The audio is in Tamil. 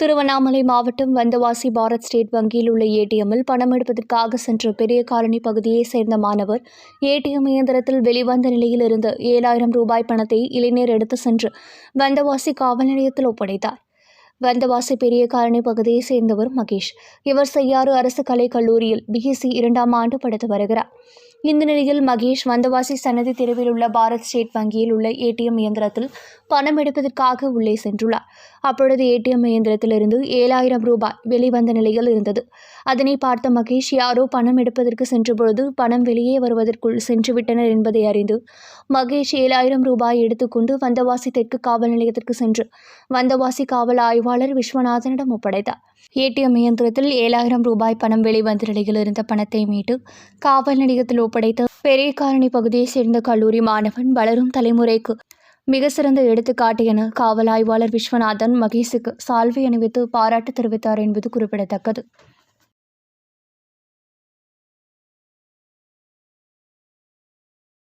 திருவண்ணாமலை மாவட்டம் வந்தவாசி பாரத் ஸ்டேட் வங்கியில் உள்ள ஏடிஎம்மில் பணம் எடுப்பதற்காக சென்ற பெரிய காலனி பகுதியைச் சேர்ந்த மாணவர் ஏடிஎம் இயந்திரத்தில் வெளிவந்த நிலையில் இருந்த 7,000 ரூபாய் பணத்தை இளைஞர் எடுத்து சென்று வந்தவாசி காவல் நிலையத்தில் ஒப்படைத்தார். வந்தவாசி பெரிய காலனி பகுதியைச் சேர்ந்தவர் மகேஷ். இவர் செய்யாறு அரசு கலைக் கல்லூரியில் பிஎஸ்சி 2ஆம் ஆண்டு படித்து வருகிறார். இந்த நிலையில் மகேஷ் வந்தவாசி சன்னதி தெருவில் உள்ள பாரத் ஸ்டேட் வங்கியில் உள்ள ஏடிஎம் இயந்திரத்தில் பணம் எடுப்பதற்காக உள்ளே சென்றுள்ளார். அப்பொழுது ஏடிஎம் இயந்திரத்திலிருந்து 7,000 ரூபாய் வெளிவந்த நிலையில் இருந்தது. அதனை பார்த்த மகேஷ் யாரோ பணம் எடுப்பதற்கு சென்றபொழுது பணம் வெளியே வருவதற்குள் சென்றுவிட்டனர் என்பதை அறிந்து மகேஷ் 7,000 ரூபாய் எடுத்துக்கொண்டு வந்தவாசி தெற்கு காவல் நிலையத்திற்கு சென்று வந்தவாசி காவல் ஆய்வாளர் விஸ்வநாதனிடம் ஒப்படைத்தார். ஏடிஎம் இயந்திரத்தில் 7,000 ரூபாய் பணம் வெளிவந்த நிலையில் இருந்த பணத்தை மீட்டு காவல் நிலையத்தில் ஒப்படைத்த பெரிய காலனி பகுதியைச் சேர்ந்த கல்லூரி மாணவன் வளரும் தலைமுறைக்கு மிக சிறந்த எடுத்துக்காட்டு என காவல் ஆய்வாளர் விஸ்வநாதன் மகேஷுக்கு சால்வை அணிவித்து பாராட்டு தெரிவித்தார் என்பது குறிப்பிடத்தக்கது.